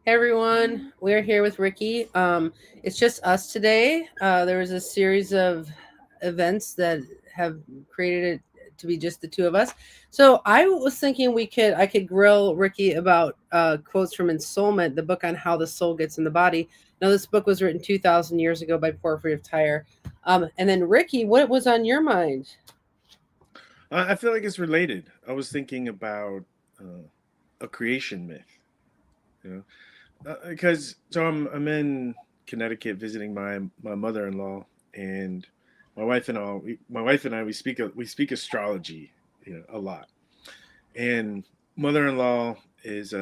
Hey everyone, we're here with Ricky. It's just us today. There was a series of events that have created it to be just the two of us. So I was thinking I could grill Ricky about quotes from Ensoulment, the book on how the soul gets in the body. Now this book was written 2,000 years ago by Porphyry of Tyre. And then Ricky, what was on your mind? I feel like it's related. I was thinking about uh, a creation myth, because I'm in Connecticut visiting my mother-in-law, and my wife and I we speak astrology, a lot. And mother-in-law is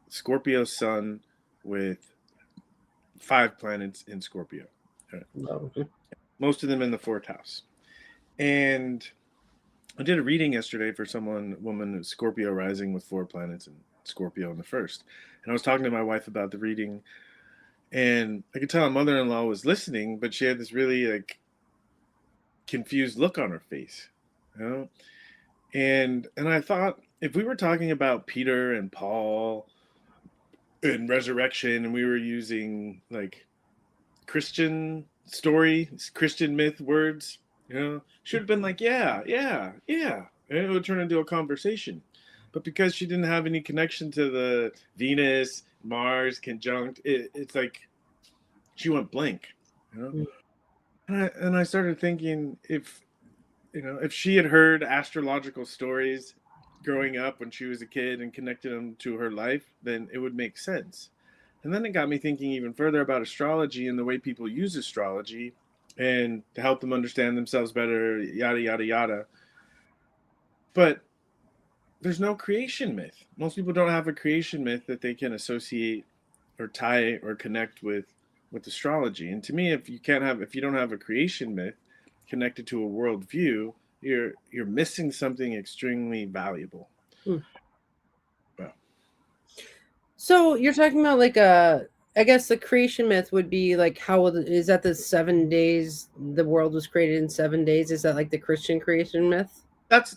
Scorpio sun with 5 planets in Scorpio. Uh, Oh, Most of them in the fourth house. And I did a reading yesterday for woman, Scorpio rising with 4 planets and Scorpio in the first. And I was talking to my wife about the reading, and I could tell my mother-in-law was listening, but she had this really like confused look on her face, you know. And I thought if we were talking about Peter and Paul and resurrection, and we were using like Christian story, Christian myth words, should have been like, yeah, yeah, yeah. And it would turn into a conversation. But because she didn't have any connection to the Venus, Mars conjunct, it's like she went blank, you know? And I started thinking if she had heard astrological stories growing up when she was a kid and connected them to her life, then it would make sense. And then it got me thinking even further about astrology and the way people use astrology and to help them understand themselves better, yada, yada, yada. But there's no creation myth. Most people don't have a creation myth that they can associate or tie or connect with astrology. And to me, if you don't have a creation myth connected to a worldview, you're missing something extremely valuable. hmm. Well, So you're talking about I guess the creation myth would be like is that the 7 days the world was created in 7 days? Is that like the Christian creation myth? that's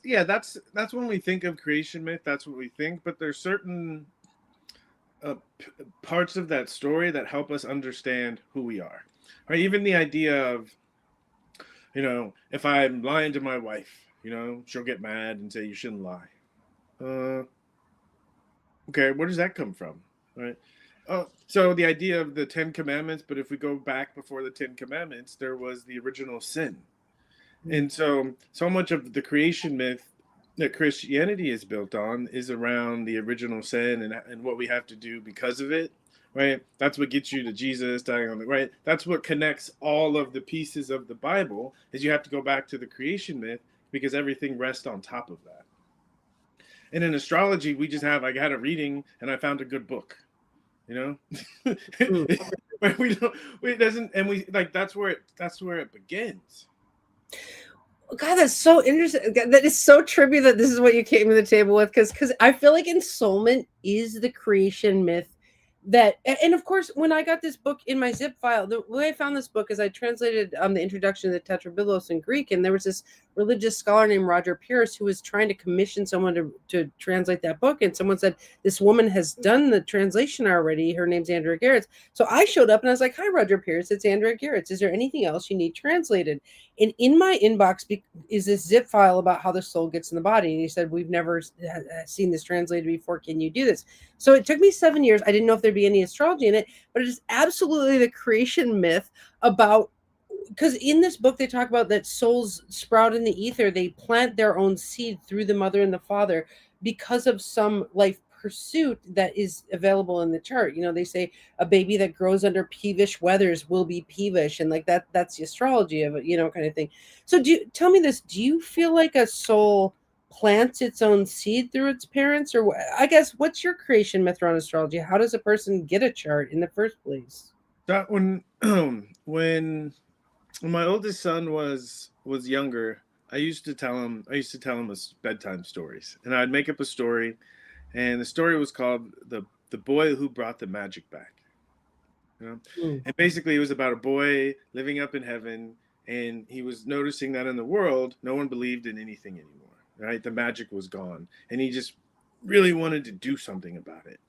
when we think of creation myth. That's what we think. But there's certain parts of that story that help us understand who we are. Right? Even the idea of if I'm lying to my wife, she'll get mad and say you shouldn't lie. Uh, okay, where does that come from? Right. Oh, so the idea of the Ten Commandments, but if we go back before the Ten Commandments, there was the original sin. And so much of the creation myth that Christianity is built on is around the original sin and what we have to do because of it. Right? That's what gets you to Jesus dying on the right. That's what connects all of the pieces of the Bible is you have to go back to the creation myth because everything rests on top of that. And in astrology, we just have I had a reading and I found a good book. You know, Mm. we don't. It doesn't, and we like that's where it begins. God, that's so interesting. That is so trippy that this is what you came to the table with, because I feel like Ensoulment is the creation myth and of course when I got this book in my zip file, the way I found this book is I translated the introduction to the Tetrabiblos in Greek, and there was this religious scholar named Roger Pierce who was trying to commission someone to translate that book, and someone said this woman has done the translation already. Her name's Andrea Garrett. So I showed up and I was like, hi Roger Pierce, it's Andrea Garrett, is there anything else you need translated? And in my inbox is this zip file about how the soul gets in the body. And he said, we've never seen this translated before. Can you do this? So it took me 7 years. I didn't know if there'd be any astrology in it, but it is absolutely the creation myth about, because in this book they talk about that souls sprout in the ether. They plant their own seed through the mother and the father because of some life pursuit that is available in the chart. They say a baby that grows under peevish weathers will be peevish, and like that's the astrology of it, kind of thing. So tell me this, do you feel like a soul plants its own seed through its parents, or I guess what's your creation myth around astrology? How does a person get a chart in the first place? That when when my oldest son was younger, I used to tell him bedtime stories, and I'd make up a story, and the story was called the boy who brought the magic back. You know, Mm. and basically it was about a boy living up in heaven, and he was noticing that in the world no one believed in anything anymore. Right, the magic was gone, and he just really wanted to do something about it.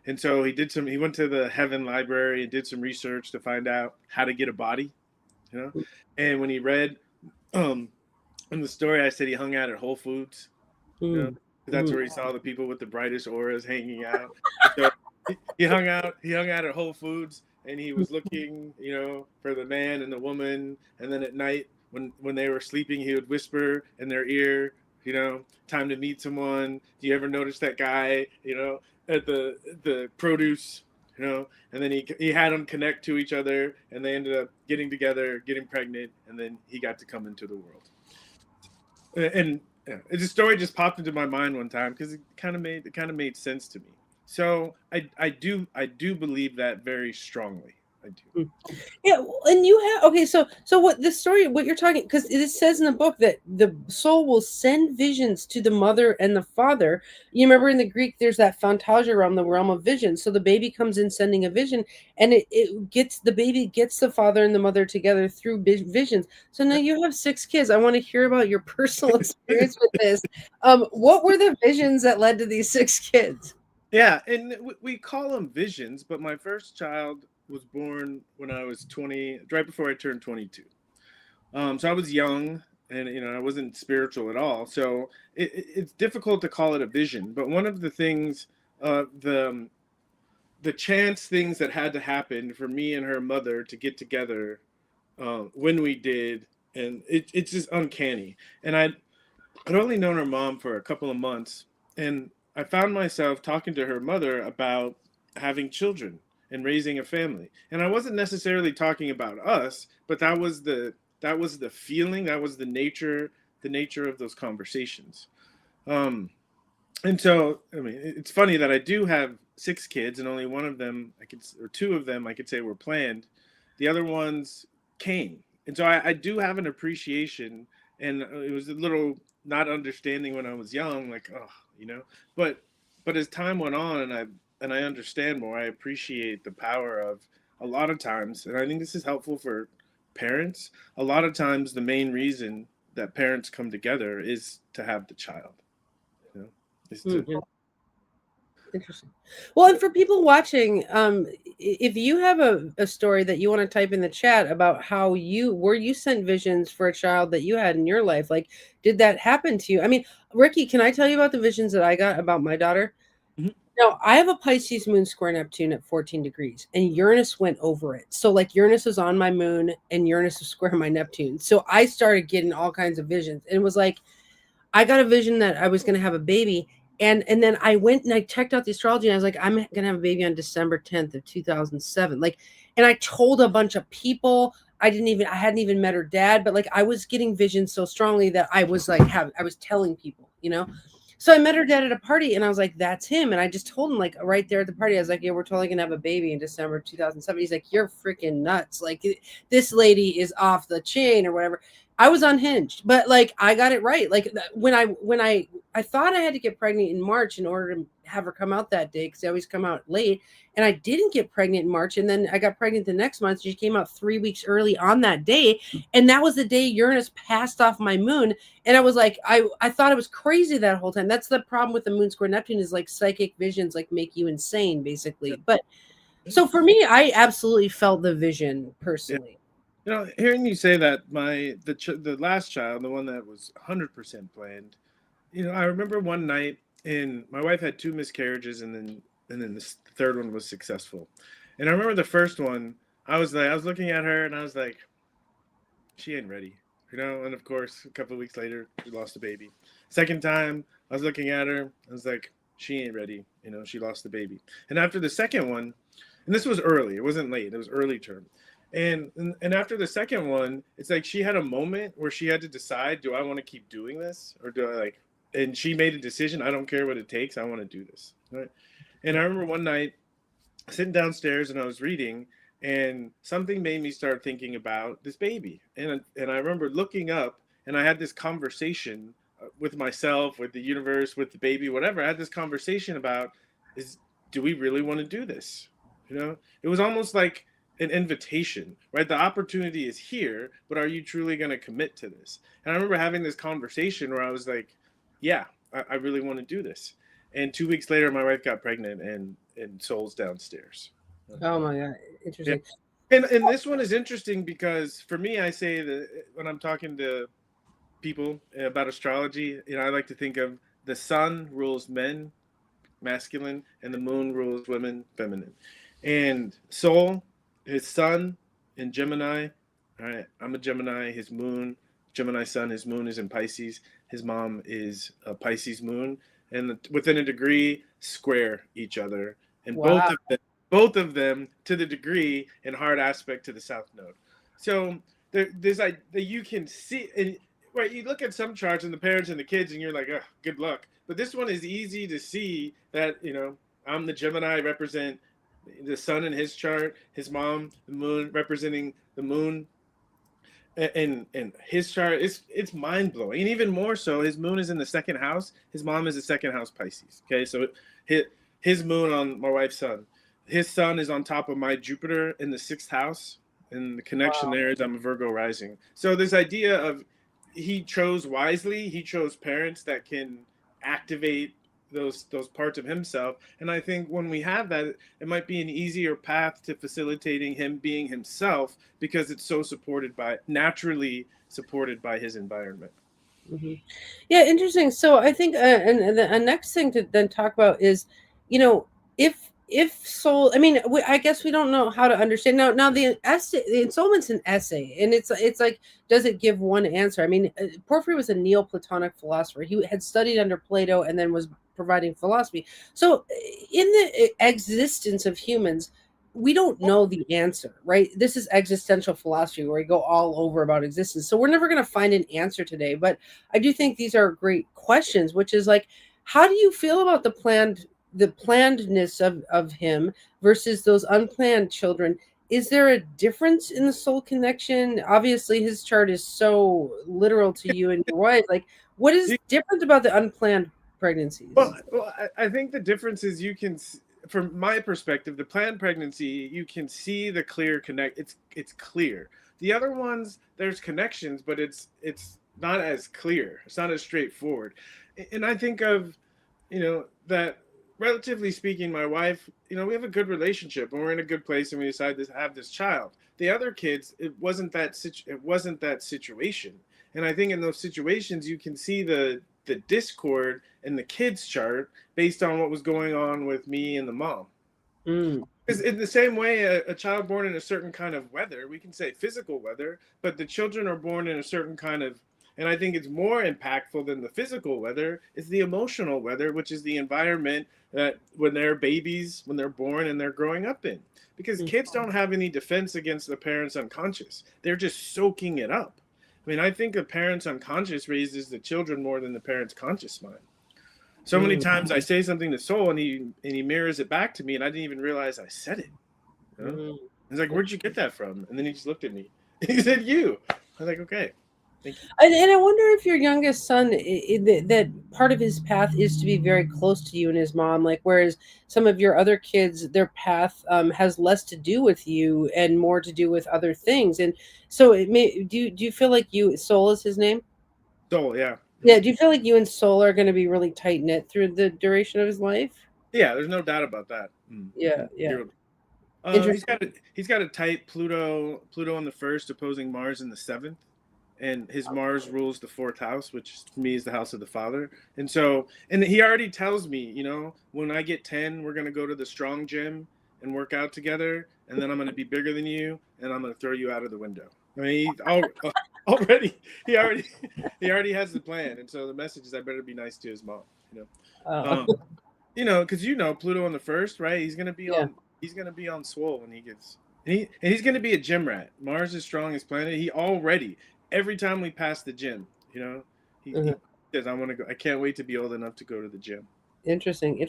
And so he went to the Heaven Library and did some research to find out how to get a body, you know. And when he read um in the story, I said he hung out at Whole Foods, you know, Mm. 'cause that's Mhm. where he saw the people with the brightest auras hanging out. And so he hung out at Whole Foods, and he was looking, you know, for the man and the woman. And then at night, when they were sleeping, he would whisper in their ear, you know, time to meet someone. Do you ever notice that guy, you know, at the produce, you know? And then he had them connect to each other, and they ended up getting together, getting pregnant, and then he got to come into the world. And yeah, the story just popped into my mind one time because it kind of made sense to me. So I do believe that very strongly. I do. Mm. Yeah, and you have okay. So what the story? What you're talking? Because it says in the book that the soul will send visions to the mother and the father. You remember in the Greek, there's that fantasia realm, the realm of vision. So the baby comes in sending a vision, and it gets the baby gets the father and the mother together through visions. So now you have 6 kids. I want to hear about your personal experience with this. What were the visions that led to these 6 kids? Yeah, and we call them visions, but my first child was born when I was 20, right before I turned 22. So I was young, and you know I wasn't spiritual at all. So it's difficult to call it a vision. But one of the things, the chance things that had to happen for me and her mother to get together when we did, and it's just uncanny. And I'd only known her mom for a couple of months, and I found myself talking to her mother about having children and raising a family. And I wasn't necessarily talking about us, but that was the feeling, that was the nature of those conversations. Um, and so, I mean, it's funny that I do have 6 kids, and only one of them or two of them I could say were planned. The other ones came, and so I do have an appreciation. And it was a little not understanding when I was young, like, oh, you know. But as time went on, and I understand more, I appreciate the power of a lot of times, and I think this is helpful for parents. A lot of times, the main reason that parents come together is to have the child. You know, is to Mm. Interesting. Well, and for people watching, if you have a story that you want to type in the chat about how you sent visions for a child that you had in your life, like did that happen to you? I mean, Ricky, can I tell you about the visions that I got about my daughter? Mhm. No, I have a Pisces moon square Neptune at 14 degrees, and Uranus went over it. So, like, Uranus was on my moon, and Uranus was square my Neptune. So, I started getting all kinds of visions, and it was like I got a vision that I was going to have a baby, and then I went and I checked out the astrology, and I was like, I'm going to have a baby on December 10th of 2007. Like, and I told a bunch of people. I hadn't even met her dad, but like I was getting visions so strongly that I was like, I was telling people, you know. So I met her dad at a party, and I was like, "That's him." And I just told him, like, right there at the party, I was like, "Yeah, we're totally gonna have a baby in December 2007." He's like, "You're freaking nuts! Like, this lady is off the chain or whatever." I was unhinged, but like I got it right. Like when I thought I had to get pregnant in March in order to have her come out that day because they always come out late, and I didn't get pregnant in March, and then I got pregnant the next month. She came out 3 weeks early on that day, and that was the day Uranus passed off my moon, and I was like, I thought it was crazy that whole time. That's the problem with the moon square Neptune is like psychic visions like make you insane basically. But so for me, I absolutely felt the vision Yeah. personally. You know, hearing you say that the last child, the one that was 100% planned, you know, I remember one night, and my wife had 2 miscarriages, and then this third one was successful. And I remember the first one, I was looking at her, and I was like, she ain't ready, you know. And of course, a couple of weeks later, she lost a baby. Second time, I was looking at her, I was like, she ain't ready, you know. She lost the baby. And after the second one, and this was early, it wasn't late, it was early term. And after the second one, it's like she had a moment where she had to decide, do I want to keep doing this, or do I like? And she made a decision. I don't care what it takes. I want to do this. Right? And I remember one night sitting downstairs, and I was reading, and something made me start thinking about this baby. And I remember looking up, and I had this conversation with myself, with the universe, with the baby, whatever. I had this conversation about, is do we really want to do this? You know, it was almost like an invitation, right? The opportunity is here, but are you truly going to commit to this? And I remember having this conversation where I was like, yeah, I really want to do this. And 2 weeks later, my wife got pregnant, and Soul's downstairs. Oh my God, Yeah. interesting. And this one is interesting because for me, I say that when I'm talking to people about astrology, I like to think of the sun rules men, masculine, and the moon rules women, feminine. And Soul, his sun in Gemini, all right, I'm a Gemini, his moon, Gemini sun, his moon is in Pisces, his mom is a Pisces moon, and within a degree, square each other. And Wow. both of them to the degree in hard aspect to the south node. So there's like that you can see, and right, you look at some charts and the parents and the kids, and you're like, oh, good luck. But this one is easy to see that, I'm the Gemini, represent the sun in his chart, his mom, the moon, representing the moon, and his chart. It's mind blowing, and even more so, his moon is in the second house. His mom is the second house Pisces. Okay, so his moon on my wife's sun. His sun is on top of my Jupiter in the sixth house, and the connection there is I'm a Virgo rising. So this idea of he chose wisely. He chose parents that can activate those parts of himself. And I think when we have that, it might be an easier path to facilitating him being himself because it's so naturally supported by his environment. Mm-hmm. Yeah, interesting. So I think, and the next thing to then talk about is, you know, if soul. I mean, I guess we don't know how to understand now. Now the essay, the Ensoulment's an essay, and it's like, does it give one answer? I mean, Porphyry was a Neoplatonic philosopher. He had studied under Plato and then was providing philosophy. So, in the existence of humans, we don't know the answer, right? This is existential philosophy where we go all over about existence. So we're never going to find an answer today. But I do think these are great questions, which is like, how do you feel about the plannedness of him versus those unplanned children? Is there a difference in the soul connection? Obviously, his chart is so literal to you and your wife. Like, what is different about the unplanned pregnancies? Well, I think the difference is from my perspective, the planned pregnancy, you can see the clear connect. It's clear. The other ones, there's connections, but it's not as clear. It's not as straightforward. And I think of, that relatively speaking, my wife, we have a good relationship and we're in a good place, and we decided to have this child. The other kids, it wasn't that situation. And I think in those situations, you can see the discord in the kids chart based on what was going on with me and the mom. Because in the same way, a child born in a certain kind of weather, we can say physical weather, but the children are born in a certain kind of, and I think it's more impactful than the physical weather, is the emotional weather, which is the environment that when they're babies, when they're born and they're growing up in. Because kids don't have any defense against the parents' unconscious. They're just soaking it up. I mean, I think the parents' unconscious raises the children more than the parents' conscious mind. So many times I say something to Soul and he mirrors it back to me, and I didn't even realize I said it. He's like, "Where'd you get that from?" And then he just looked at me. He said, "You." I was like, "Okay, thank you." And I wonder if your youngest son, that part of his path is to be very close to you and his mom, like whereas some of your other kids, their path has less to do with you and more to do with other things. And so, do you feel like Soul is his name? Soul, yeah. Yeah. Do you feel like you and Soul are going to be really tight knit through the duration of his life? Yeah, there's no doubt about that. Yeah. Yeah. He's got a tight Pluto in the first opposing Mars in the seventh, and his Mars rules the fourth house, which to me is the house of the father. And so, and he already tells me, when I get 10, we're gonna go to the strong gym and work out together, and then I'm gonna be bigger than you, and I'm gonna throw you out of the window. I mean, already he already has the plan, and so the message is I better be nice to his mom. Oh. Because Pluto in the first, right? He's gonna be Yeah. on Swole when he gets, and he's gonna be a gym rat. Mars is strongest planet. He already every time we pass the gym, he says, "I want to go. I can't wait to be old enough to go to the gym." Interesting.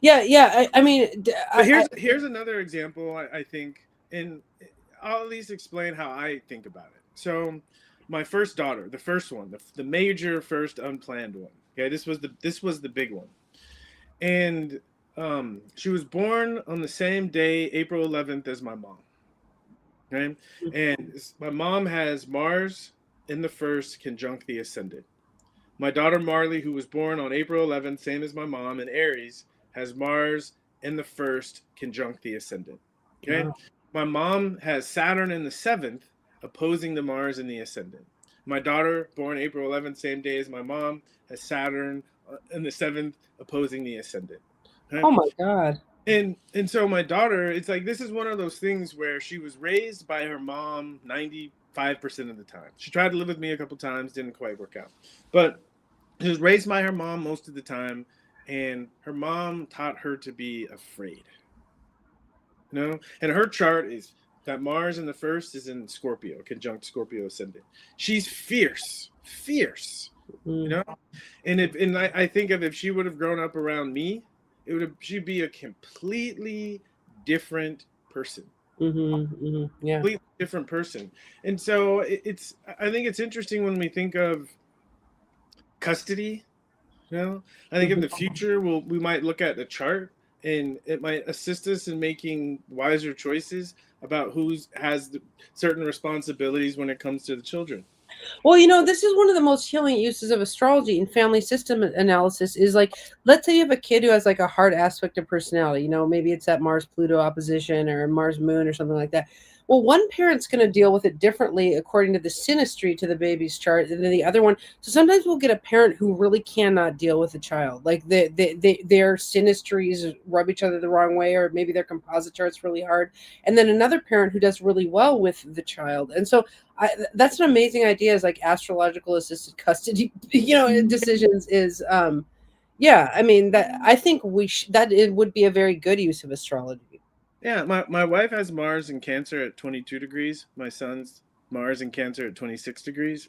Yeah. Yeah. I mean, But here's another example. I think, and I'll at least explain how I think about it. So, my first daughter, the first one, the major first unplanned one. Okay, this was the big one. And she was born on the same day, April 11th, as my mom. Okay, and my mom has Mars in the first conjunct the ascendant. My daughter Marley, who was born on April 11th, same as my mom, in Aries, has Mars in the first conjunct the ascendant. Okay. Wow. My mom has Saturn in the seventh, opposing the Mars in the ascendant. My daughter, born April 11th, same day as my mom, has Saturn in the seventh, opposing the ascendant. Okay? Oh my God. And so my daughter, it's like this is one of those things where she was raised by her mom 95% of the time. She tried to live with me a couple times, didn't quite work out. But she was raised by her mom most of the time, and her mom taught her to be afraid. You know? And her chart is that Mars in the first is in Scorpio, conjunct Scorpio ascendant. She's fierce, fierce. You Mm. know? And I think of if she would have grown up around me, she'd be a completely different person. Yeah. Completely different person. And so I think it's interesting when we think of custody. You know, I think in the Hmm. future we might look at the chart and it might assist us in making wiser choices about who's has certain responsibilities when it comes to the children. Well, this is one of the most healing uses of astrology and family system analysis is like, let's say you have a kid who has like a hard aspect of personality, maybe it's that Mars Pluto opposition or Mars Moon or something like that. Well, one parent's going to deal with it differently according to the synastry to the baby's chart than the other one. So sometimes we'll get a parent who really cannot deal with a child. Like their synastries rub each other the wrong way, or maybe their composite chart's really hard. And then another parent who does really well with the child. And so that's an amazing idea, is like astrological assisted custody decisions is yeah, I mean, that I think that it would be a very good use of astrology. Yeah, my wife has Mars in Cancer at 22 degrees. My son's Mars in Cancer at 26 degrees.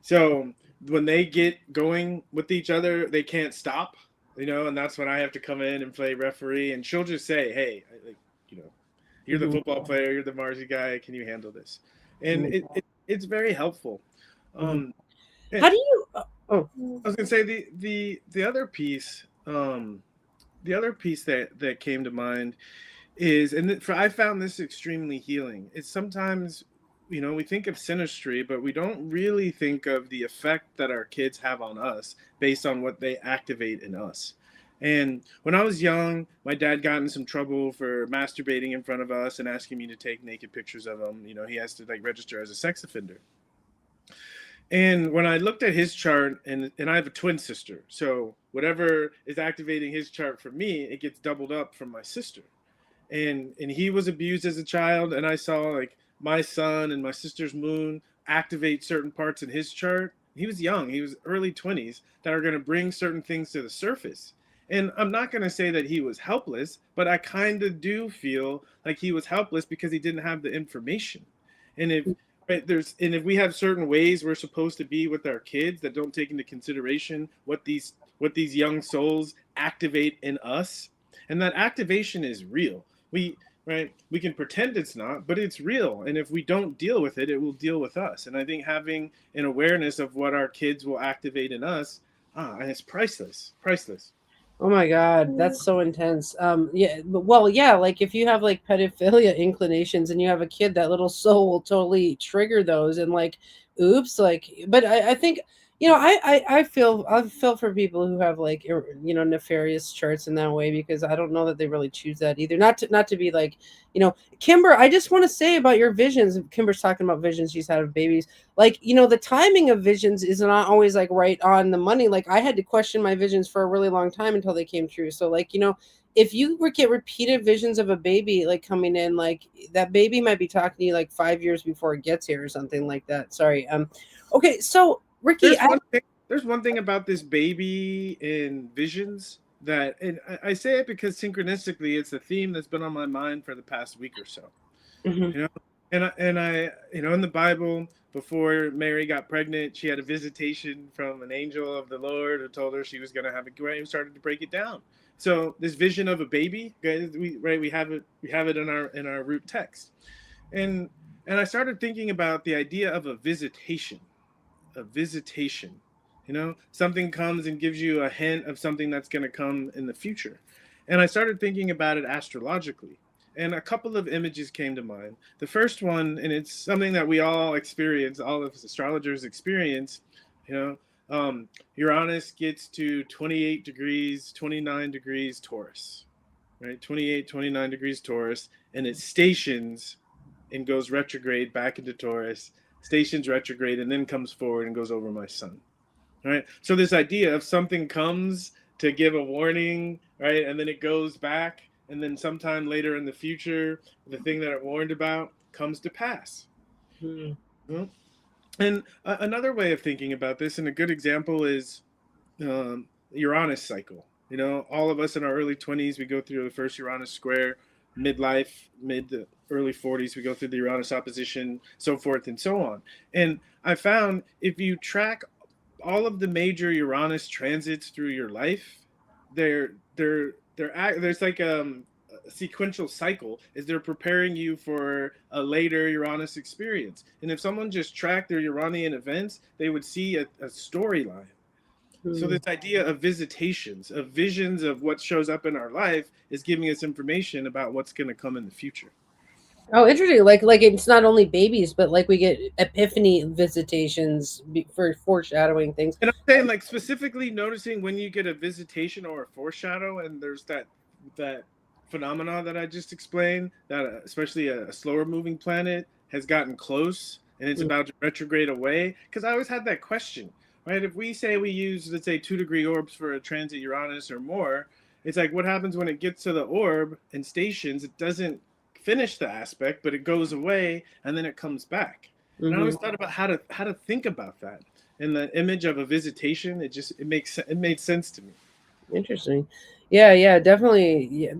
So when they get going with each other, they can't stop, and that's when I have to come in and play referee. And she'll just say, "Hey, like, you know, you're the Hmm. football player, you're the Marsy guy. Can you handle this?" And Hmm. it's very helpful. Hmm. Um, How and do you oh I was gonna say the other piece, that came to mind is, I found this extremely healing. It's sometimes, we think of synastry, but we don't really think of the effect that our kids have on us based on what they activate in us. And when I was young, my dad got in some trouble for masturbating in front of us and asking me to take naked pictures of him. He has to like register as a sex offender. And when I looked at his chart, and I have a twin sister, so whatever is activating his chart for me, it gets doubled up from my sister. And he was abused as a child, and I saw like my son and my sister's moon activate certain parts in his chart. He was young, he was early 20s, that are going to bring certain things to the surface. And I'm not going to say that he was helpless, but I kind of do feel like he was helpless because he didn't have the information. And if right, if we have certain ways we're supposed to be with our kids that don't take into consideration what these young souls activate in us, and that activation is real. We can pretend it's not, but it's real, and if we don't deal with it, it will deal with us. And I think having an awareness of what our kids will activate in us, and it's priceless. Oh my God, that's so intense. Yeah, well, yeah, like if you have like pedophilia inclinations and you have a kid, that little soul will totally trigger those, and like, oops, like. But I think I feel for people who have like nefarious charts in that way, because I don't know that they really choose that either. Not to be like, Kimber. I just want to say about your visions. Kimber's talking about visions she's had of babies, like, the timing of visions is not always like right on the money. Like, I had to question my visions for a really long time until they came true. So like, if you get repeated visions of a baby like coming in, like that baby might be talking to you like 5 years before it gets here or something like that. Sorry. Okay, so Ricky, There's one thing. There's one thing about this baby in visions that, and I say it because synchronistically, it's a theme that's been on my mind for the past week or so. Mhm. You know, and I in the Bible, before Mary got pregnant, she had a visitation from an angel of the Lord who told her she was going to have a great, and started to break it down. So this vision of a baby, guys, we have it in our root text, and and I started thinking about the idea of a visitation. Something comes and gives you a hint of something that's going to come in the future. And I started thinking about it astrologically. And a couple of images came to mind. The first one, and it's something that we all experience, all of us astrologers experience, you know, Uranus gets to 28 degrees, 29 degrees Taurus, right? 28, 29 degrees Taurus, and it stations and goes retrograde back into Taurus, stations retrograde, and then comes forward and goes over my sun. Right. So this idea of something comes to give a warning, right, and then it goes back, and then sometime later in the future, the thing that it warned about comes to pass. Hmm. Well, and another way of thinking about this, and a good example is Uranus cycle. All of us in our early 20s, we go through the first Uranus square, midlife, mid to early 40s, we go through the Uranus opposition, so forth and so on. And I found if you track all of the major Uranus transits through your life, there's like a sequential cycle is they're preparing you for a later Uranus experience. And if someone just tracked their Uranian events, they would see a storyline. So Hmm. this idea of visitations, of visions of what shows up in our life is giving us information about what's going to come in the future. Oh, interesting. Like it's not only babies, but like we get epiphany visitations for foreshadowing things. And I'm saying, like, specifically noticing when you get a visitation or a foreshadow, and there's that phenomena that I just explained, that especially a slower moving planet has gotten close and it's Mm, about to retrograde away. Because I always had that question, right? If we say we use, let's say, 2-degree orbs for a transit Uranus or more, it's like what happens when it gets to the orb and stations? It doesn't finish the aspect, but it goes away and then it comes back. And I mhm. always thought about how to think about that in the image of a visitation. It made sense to me. Interesting. Yeah, yeah, definitely. Yeah.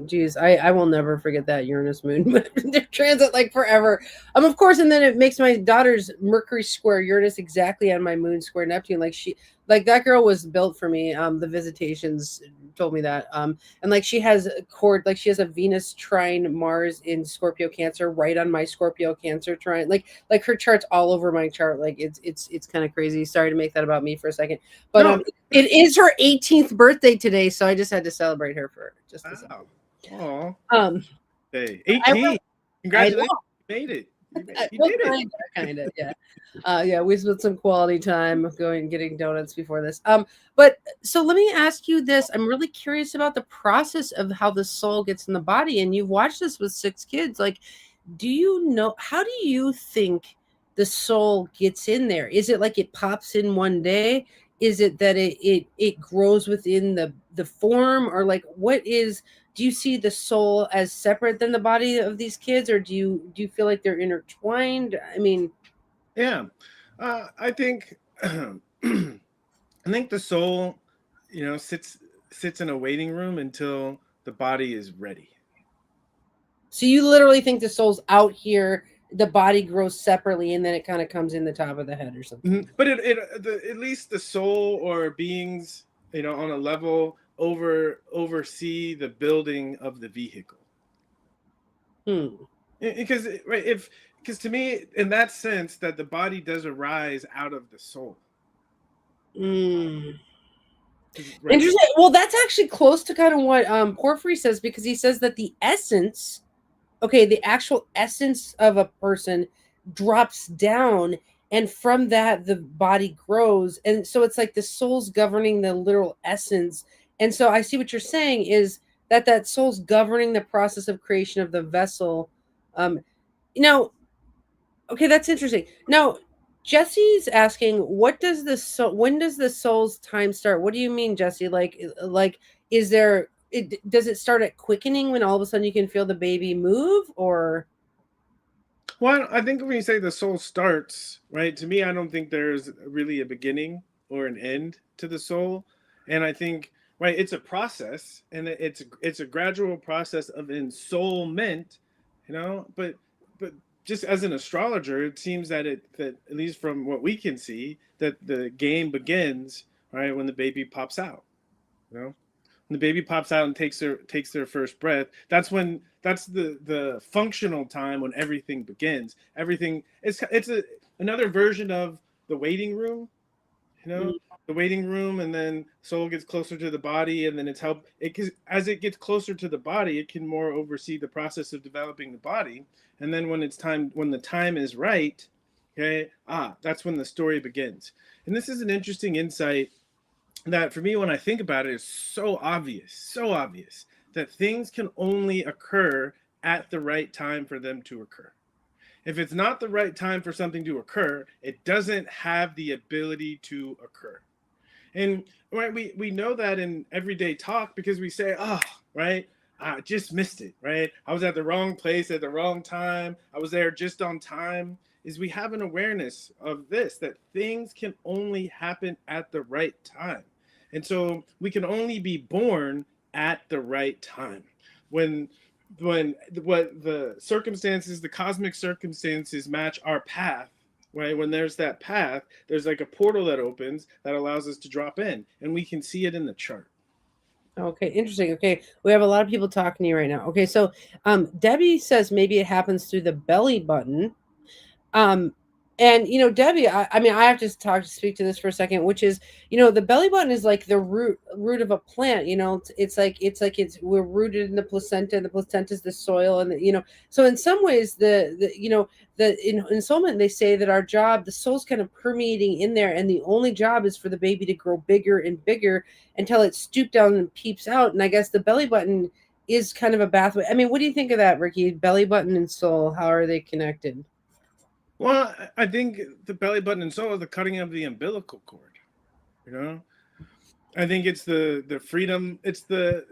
Geez, I will never forget that Uranus moon transit like forever. Of course, and then it makes my daughter's Mercury square Uranus exactly on my moon square Neptune. Like that girl was built for me. The visitations told me that. And like she has a like she has a Venus trine Mars in Scorpio Cancer right on my Scorpio Cancer trine. Like her chart's all over my chart. Like it's kind of crazy. Sorry to make that about me for a second, but No, it is her 18th birthday today, so I just had to celebrate her for just a second. wow, oh, Um, hey, I will. 18, I congratulations, know. you made it. You Well, did it. kind of, yeah. Yeah, we spent some quality time going and getting donuts before this. But so let me ask you this. I'm really curious about the process of how the soul gets in the body. And you've watched this with 6 kids. Like, do you know how do you think the soul gets in there? Is it like it pops in one day? Is it that it grows within the form, or like what is do you see the soul as separate than the body of these kids, or do you feel like they're intertwined? I mean, Yeah, I think I think the soul, sits in a waiting room until the body is ready. so you literally think the soul's out here, the body grows separately, and then it kind of comes in the top of the head or something. But at least the soul or beings, on a level oversee the building of the vehicle. Hmm. Because right, if because to me, in that sense, that the body does arise out of the soul. Mm. Right. Interesting. Well, that's actually close to kind of what Porphyry says, because he says that the essence, okay, the actual essence of a person drops down, and from that the body grows, and so it's like the soul's governing the literal essence. And so I see what you're saying is that soul's governing the process of creation of the vessel. Um, now, okay, that's interesting. Now, Jesse's asking, what does the soul? When does the soul's time start? What do you mean, Jesse? Like, is there? Does it start at quickening when all of a sudden you can feel the baby move, or? Well, I think when you say the soul starts, right, to me, I don't think there's really a beginning or an end to the soul. And I think, right, it's a process, and it's a gradual process of ensoulment, but just as an astrologer, it seems that at least from what we can see, that the game begins, right, when the baby pops out, you know? When the baby pops out and takes their first breath, that's the functional time when everything begins. Everything it's another version of the waiting room, you know, the waiting room, and then soul gets closer to the body, and then as it gets closer to the body, it can more oversee the process of developing the body, and then when the time is right, Okay, that's when the story begins. And this is an interesting insight that for me, when I think about it, is so obvious that things can only occur at the right time for them to occur. If it's not the right time for something to occur, it doesn't have the ability to occur. And right, we know that in everyday talk because we say, oh, right, I just missed it, right? I was at the wrong place at the wrong time. I was there just on time. Is we have an awareness of this, that things can only happen at the right time. And so we can only be born at the right time. When what the circumstances, the cosmic circumstances match our path, right? When there's that path, there's like a portal that opens that allows us to drop in, and we can see it in the chart. Okay, interesting. Okay, we have a lot of people talking to you right now. Okay, so Debbie says maybe it happens through the belly button. Um, and Debbie, I mean, I have to speak to this for a second, which is, the belly button is like the root of a plant. It's we're rooted in the placenta, and the placenta is the soil, and so in some ways, in Ensoulment, they say that our job, the soul's kind of permeating in there, and the only job is for the baby to grow bigger and bigger until it stoops down and peeps out. And I guess the belly button is kind of a pathway. I mean, what do you think of that, Ricky? Belly button and soul, how are they connected? Well, I think the belly button and soul is the cutting of the umbilical cord. You know, I think it's the freedom. It's the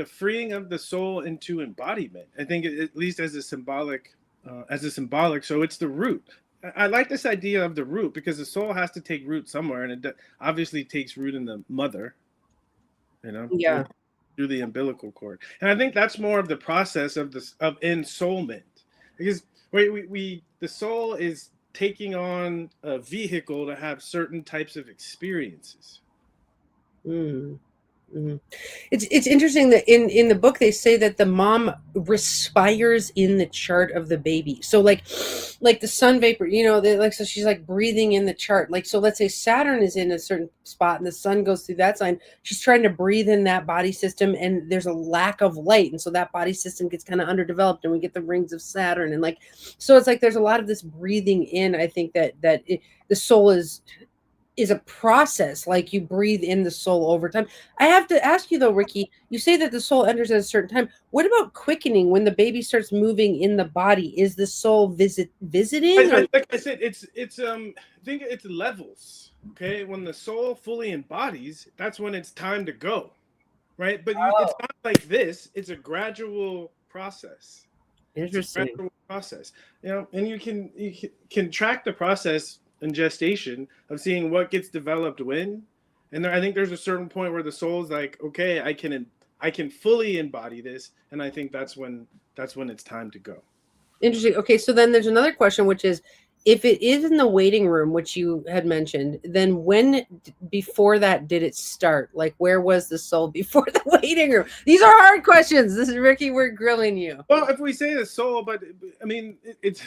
freeing of the soul into embodiment. I think at least as a symbolic, So it's the root. I like this idea of the root because the soul has to take root somewhere, and it obviously takes root in the mother. You know, Yeah. through the umbilical cord, and I think that's more of the process of this of ensoulment, because we the soul is taking on a vehicle to have certain types of experiences. Mm. Mhm. It's interesting that in the book they say that the mom respires in the chart of the baby. So like the sun vapor, so she's like breathing in the chart. Like, so let's say Saturn is in a certain spot and the sun goes through that sign. She's trying to breathe in that body system, and there's a lack of light, and so that body system gets kind of underdeveloped, and we get the rings of Saturn, and like, so it's like there's a lot of this breathing in. I think the soul is a process, like you breathe in the soul over time. I have to ask you though, Ricky, you say that the soul enters at a certain time. What about quickening when the baby starts moving in the body? Is the soul visiting, or Like I said, I think it's levels. Okay, when the soul fully embodies, that's when it's time to go, right? But it's not like this. It's a gradual process. It's a interesting? gradual process, and you can track the process in gestation of seeing what gets developed when, and I think there's a certain point where the soul is like, okay, I can fully embody this, and I think that's when it's time to go. Interesting. Okay, so then there's another question, which is, if it is in the waiting room, which you had mentioned, then when before that did it start? Like, where was the soul before the waiting room? These are hard questions. This is Ricky. We're grilling you. Well, if we say the soul, but I mean, it's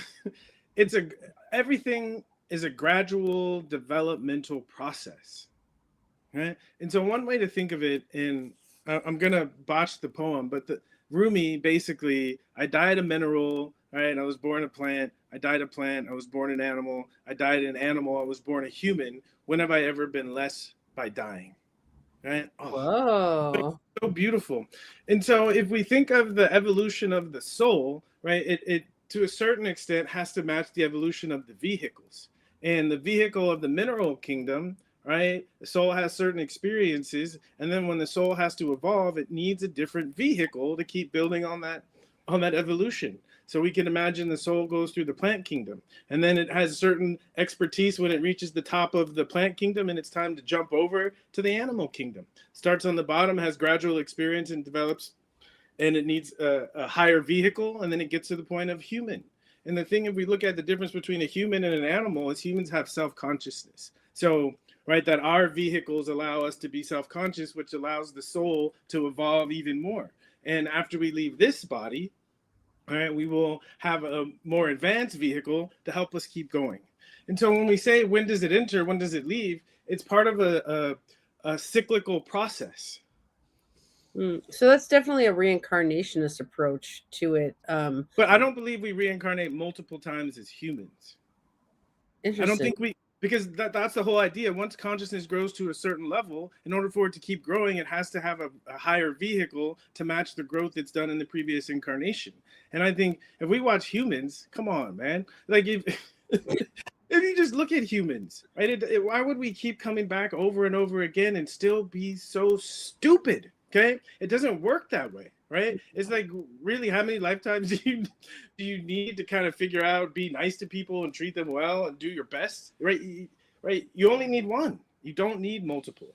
a everything is a gradual developmental process, right? And so one way to think of it, and I'm gonna botch the poem, but the Rumi basically, I died a mineral, right? I was born a plant. I died a plant. I was born an animal. I died an animal. I was born a human. When have I ever been less by dying? Right? Oh, Whoa. so beautiful. And so if we think of the evolution of the soul, right, it to a certain extent has to match the evolution of the vehicles. And the vehicle of the mineral kingdom, right, the soul has certain experiences, and then when the soul has to evolve, it needs a different vehicle to keep building on that evolution. So we can imagine the soul goes through the plant kingdom, and then it has certain expertise when it reaches the top of the plant kingdom, and it's time to jump over to the animal kingdom. Starts on the bottom, has gradual experience, and develops, and it needs a higher vehicle, and then it gets to the point of human. And the thing, if we look at the difference between a human and an animal, is humans have self-consciousness. So, right, that our vehicles allow us to be self-conscious, which allows the soul to evolve even more. And after we leave this body, all right, we will have a more advanced vehicle to help us keep going. And so when we say, when does it enter, when does it leave, it's part of a cyclical process. So that's definitely a reincarnationist approach to it. But I don't believe we reincarnate multiple times as humans. I don't Interesting. think because that's the whole idea. Once consciousness grows to a certain level, in order for it to keep growing, it has to have a higher vehicle to match the growth it's done in the previous incarnation. And I think if we watch humans, come on, man, like if if you just look at humans, right? Why would we keep coming back over and over again and still be so stupid? Okay, it doesn't work that way, right? It's like, really, how many lifetimes do you need to kind of figure out, be nice to people and treat them well and do your best, right? Right? You only need one. You don't need multiple.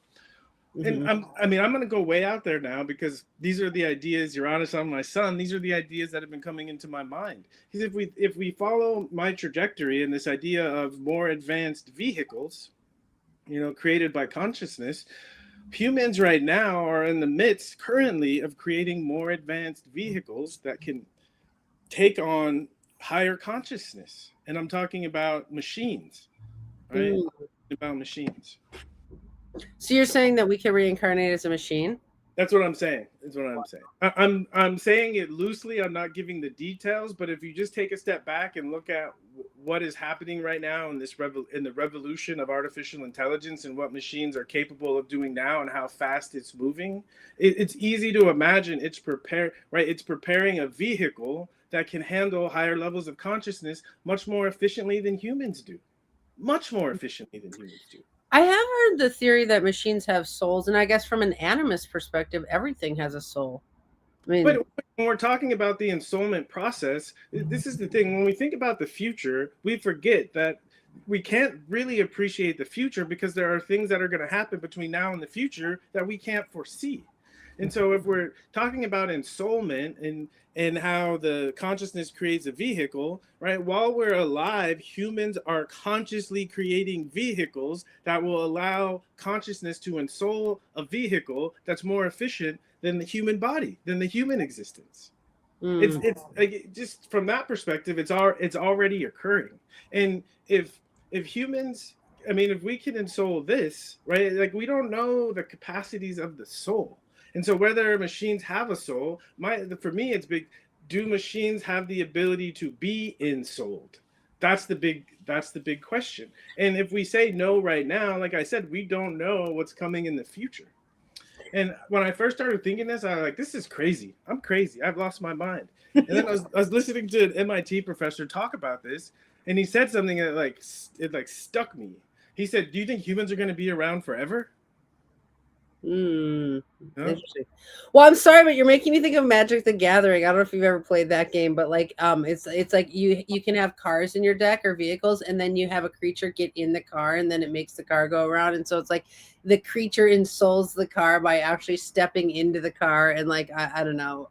And Mm-hmm. I'm going to go way out there now, because these are the ideas, Your Honor, son, my son. These are the ideas that have been coming into my mind. Because if we follow my trajectory and this idea of more advanced vehicles, created by consciousness, humans right now are in the midst currently of creating more advanced vehicles that can take on higher consciousness. And I'm talking about machines, right? Mm. About machines. So you're saying that we can reincarnate as a machine? That's what I'm saying. That's what I'm saying. I'm saying it loosely. I'm not giving the details, but if you just take a step back and look at what is happening right now in in the revolution of artificial intelligence and what machines are capable of doing now and how fast it's moving, it's easy to imagine it's preparing a vehicle that can handle higher levels of consciousness much more efficiently than humans do. Much more efficiently than humans do. I have heard the theory that machines have souls, and I guess from an animist perspective, everything has a soul. I mean, But when we're talking about the ensoulment process, this is the thing. When we think about the future, we forget that we can't really appreciate the future because there are things that are going to happen between now and the future that we can't foresee. And so if we're talking about ensoulment and how the consciousness creates a vehicle, right? While we're alive, humans are consciously creating vehicles that will allow consciousness to ensoul a vehicle that's more efficient than the human body, than the human existence. It's like, just from that perspective, it's already occurring. And if humans, I mean, if we can ensoul this, right? Like, we don't know the capacities of the soul. And so whether machines have a soul, for me, it's big. Do machines have the ability to be ensouled? That's the big question. And if we say no right now, like I said, we don't know what's coming in the future. And when I first started thinking this, I was like, this is crazy. I'm crazy. I've lost my mind. And then I was listening to an MIT professor talk about this, and he said something that stuck me. He said, "Do you think humans are going to be around forever?" Huh? Huh? Interesting. Well, I'm sorry, but you're making me think of Magic the Gathering. I don't know if you've ever played that game, but like, it's like you can have cars in your deck or vehicles, and then you have a creature get in the car, and then it makes the car go around, and so it's like the creature ensouls the car by actually stepping into the car, and like I don't know.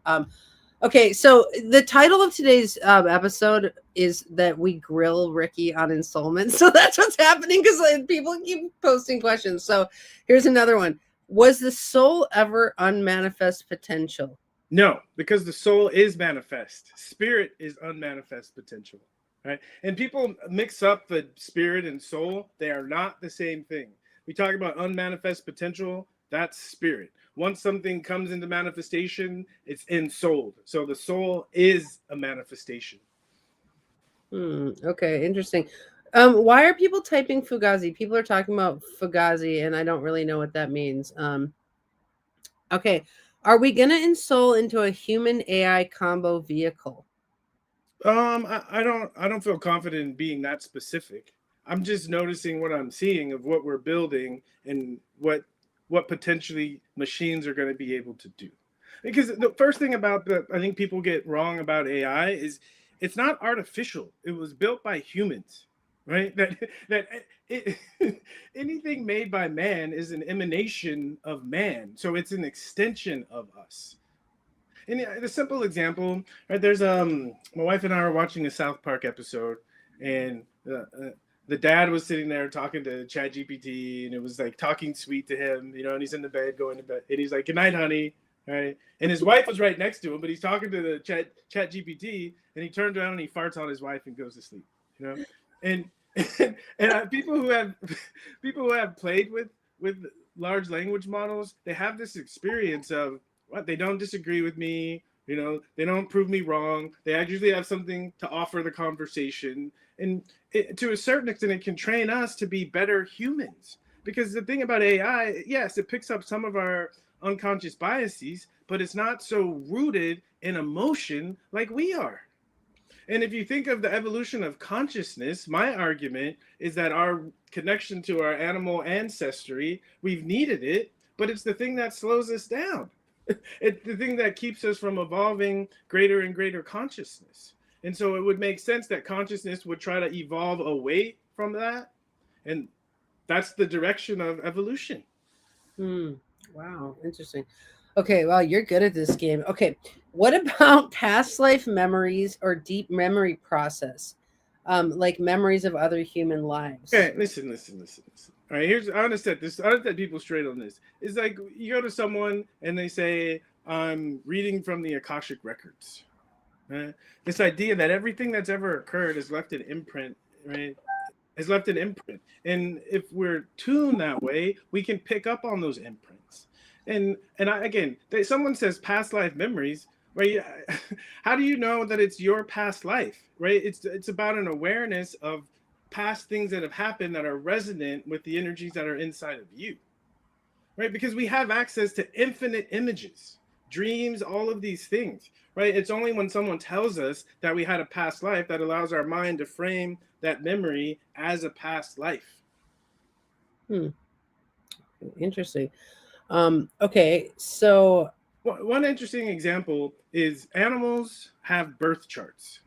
Okay, so the title of today's episode is that we grill Ricky on ensoulment. So that's what's happening because people keep posting questions. So here's another one. Was the soul ever unmanifest potential? No, because the soul is manifest. Spirit is unmanifest potential, right? And people mix up the spirit and soul. They are not the same thing. We talk about unmanifest potential, that's spirit. Once something comes into manifestation, it's ensouled. So the soul is a manifestation. Okay, interesting. Why are people typing Fugazi? People are talking about Fugazi, and I don't really know what that means. Okay, are we gonna ensoul into a human AI combo vehicle? I don't feel confident in being that specific. I'm just noticing what I'm seeing of what we're building and what potentially machines are going to be able to do. Because the first thing about that I think people get wrong about AI is it's not artificial. It was built by humans, right? It, anything made by man is an emanation of man, so it's an extension of us. And the simple example, right? There's my wife and I were watching a South Park episode, and the dad was sitting there talking to ChatGPT, and it was like talking sweet to him, and he's in the bed going to bed, and he's like, "Good night, honey." Right? And his wife was right next to him, but he's talking to the ChatGPT, and he turns around and he farts on his wife and goes to sleep. And people who have played with large language models, they have this experience of what, they don't disagree with me, they don't prove me wrong, they actually have something to offer the conversation, And to a certain extent, it can train us to be better humans. Because the thing about AI, yes, it picks up some of our unconscious biases, but it's not so rooted in emotion like we are. And if you think of the evolution of consciousness, my argument is that our connection to our animal ancestry, we've needed it, but it's the thing that slows us down. It's the thing that keeps us from evolving greater and greater consciousness. And so it would make sense that consciousness would try to evolve away from that. And that's the direction of evolution. Hmm. Wow, interesting. Okay, well, you're good at this game. Okay, what about past life memories or deep memory process, like memories of other human lives? Okay, listen. All right, here's I want to set this. I want to set people straight on this. It's like you go to someone and they say, "I'm reading from the Akashic records." Right? This idea that everything that's ever occurred has left an imprint, right? Has left an imprint, and if we're tuned that way, we can pick up on those imprints. And again, someone says past life memories, right? How do you know that it's your past life, right? It's about an awareness of past things that have happened that are resonant with the energies that are inside of you, right? Because we have access to infinite images, dreams, all of these things, right? It's only when someone tells us that we had a past life that allows our mind to frame that memory as a past life. Hmm, interesting. Okay, so One interesting example is animals have birth charts.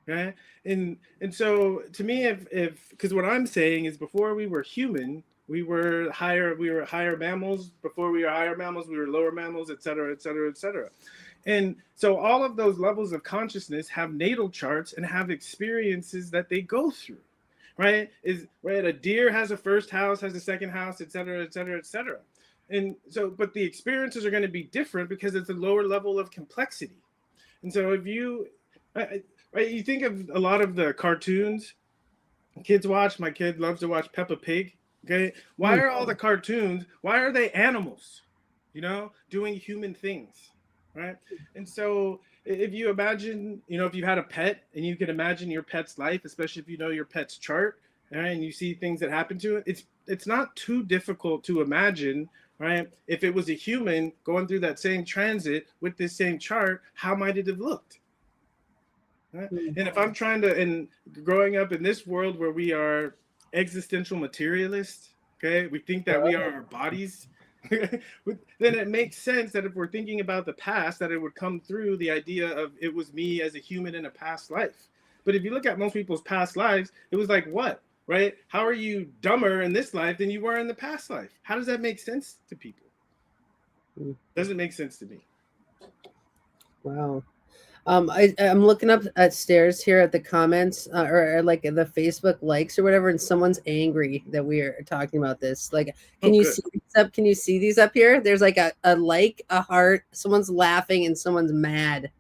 Okay. And so to me, if because what I'm saying is before we were human, we were higher mammals. Before we were higher mammals, we were lower mammals, et cetera, et cetera, et cetera. And so all of those levels of consciousness have natal charts and have experiences that they go through. Right? Is right, a deer has a first house, has a second house, et cetera, et cetera, et cetera. And so, but the experiences are going to be different because it's a lower level of complexity. And so if you right, you think of a lot of the cartoons kids watch. My kid loves to watch Peppa Pig. Okay, why hmm, are all the cartoons? Why are they animals? You know, doing human things, right? And so, if you imagine, if you had a pet and you could imagine your pet's life, especially if you know your pet's chart, right, and you see things that happen to it, it's not too difficult to imagine, right? If it was a human going through that same transit with this same chart, how might it have looked? Right? hmm, And if I'm trying to, and growing up in this world where we are existential materialists, okay, we think that we are our bodies, then it makes sense that if we're thinking about the past, that it would come through the idea of it was me as a human in a past life. But if you look at most people's past lives, it was like, what, right? How are you dumber in this life than you were in the past life? How does that make sense to people? hmm. Doesn't make sense to me. Wow. I'm looking up at stairs here at the comments or like the Facebook likes or whatever, and someone's angry that we are talking about this. Like, Oh, can you good. see these up? Can you see these up here? There's like a like, a heart, someone's laughing, and someone's mad.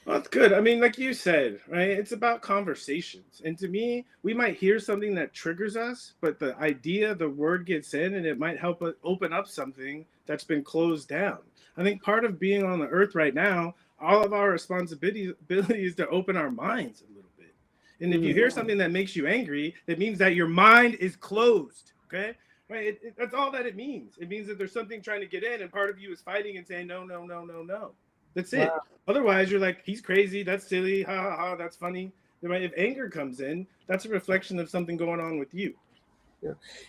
Well, that's good. I mean, like you said, right? It's about conversations. And to me, we might hear something that triggers us, but the idea, the word gets in and it might help us open up something that's been closed down. I think part of being on the earth right now, all of our responsibility is to open our minds a little bit. And if you Mm, hear something that makes you angry, that means that your mind is closed. Okay. Right. That's all that it means. It means that there's something trying to get in, and part of you is fighting and saying, no, no, no, no, no. That's it. wow. Otherwise, you're like, he's crazy. That's silly. Ha ha ha. That's funny. Right? If anger comes in, that's a reflection of something going on with you.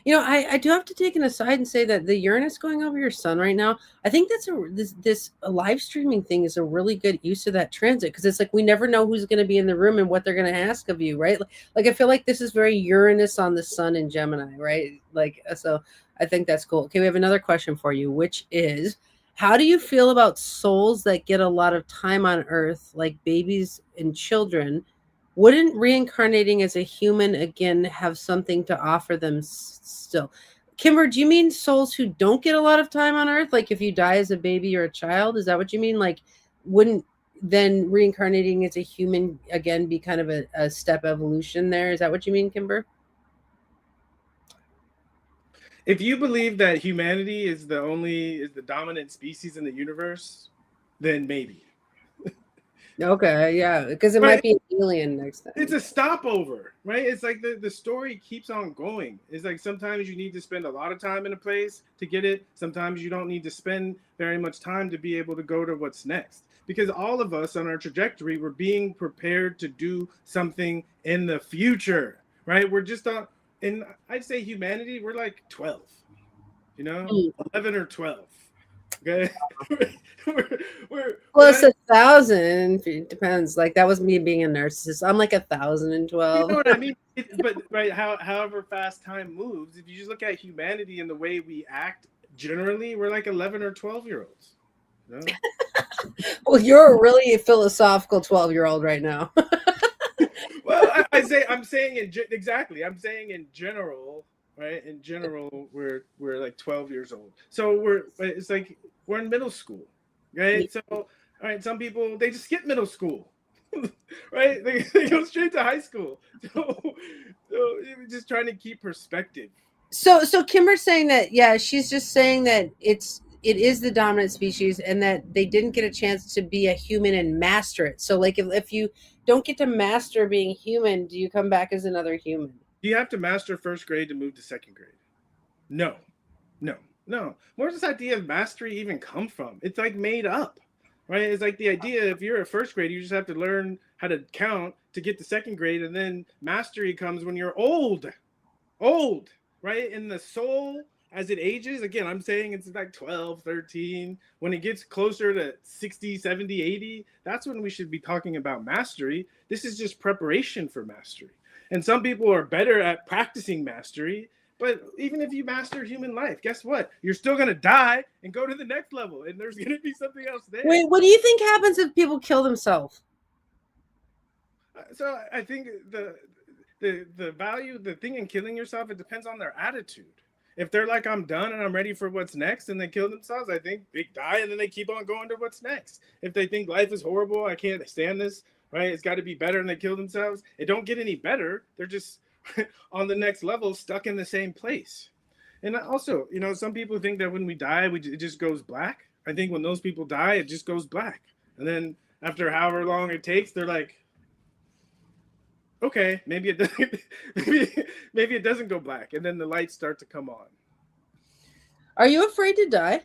Yeah. I do have to take an aside and say that the Uranus going over your sun right now, I think that's this live streaming thing is a really good use of that transit because it's like we never know who's going to be in the room and what they're going to ask of you, right? Like I feel like this is very Uranus on the sun in Gemini, right? Like so I think that's cool. Okay, we have another question for you, which is how do you feel about souls that get a lot of time on Earth, like babies and children? Wouldn't reincarnating as a human again have something to offer them still? Kimber, do you mean souls who don't get a lot of time on Earth? Like if you die as a baby or a child? Is that what you mean? Like, wouldn't then reincarnating as a human again be kind of a step evolution there? Is that what you mean, Kimber? If you believe that humanity is the dominant species in the universe, then maybe. Okay, yeah, because it Right? might be an alien next time. It's a stopover, right? It's like the story keeps on going. It's like sometimes you need to spend a lot of time in a place to get it. Sometimes you don't need to spend very much time to be able to go to what's next. Because all of us on our trajectory, we're being prepared to do something in the future, right? We're just on, and I'd say humanity, we're like 12, 11 or 12. Okay. we're, we're Plus not. 1,000, it depends. Like that was me being a narcissist. I'm like 1,012. You know what I mean? But right, however fast time moves, if you just look at humanity and the way we act, generally, we're like 11 or 12-year-olds. You know? Well, you're a really philosophical 12-year-old right now. Well, I'm saying exactly. I'm saying in general, right? In general, we're like 12 years old. So it's like we're in middle school, right? So all right, some people they just skip middle school. Right? They go straight to high school. So just trying to keep perspective. So Kimber's saying that, yeah, she's just saying that it is the dominant species and that they didn't get a chance to be a human and master it. So like if you don't get to master being human, do you come back as another human? Do you have to master first grade to move to second grade? No, no, no. Where does this idea of mastery even come from? It's like made up, right? It's like the idea if you're a first grade, you just have to learn how to count to get to second grade, and then mastery comes when you're old, right? And the soul, as it ages, again, I'm saying it's like 12, 13. When it gets closer to 60, 70, 80, that's when we should be talking about mastery. This is just preparation for mastery. And some people are better at practicing mastery. But even if you master human life, guess what? You're still going to die and go to the next level. And there's going to be something else there. Wait, what do you think happens if people kill themselves? So I think the value, the thing in killing yourself, it depends on their attitude. If they're like, I'm done and I'm ready for what's next, and they kill themselves, I think they die and then they keep on going to what's next. If they think life is horrible, I can't stand this, right? It's got to be better, and they kill themselves. It don't get any better. They're just on the next level, stuck in the same place. And also, some people think that when we die, it just goes black. I think when those people die, it just goes black. And then after however long it takes, they're like, okay, maybe it doesn't, maybe it doesn't go black, and then the lights start to come on. Are you afraid to die?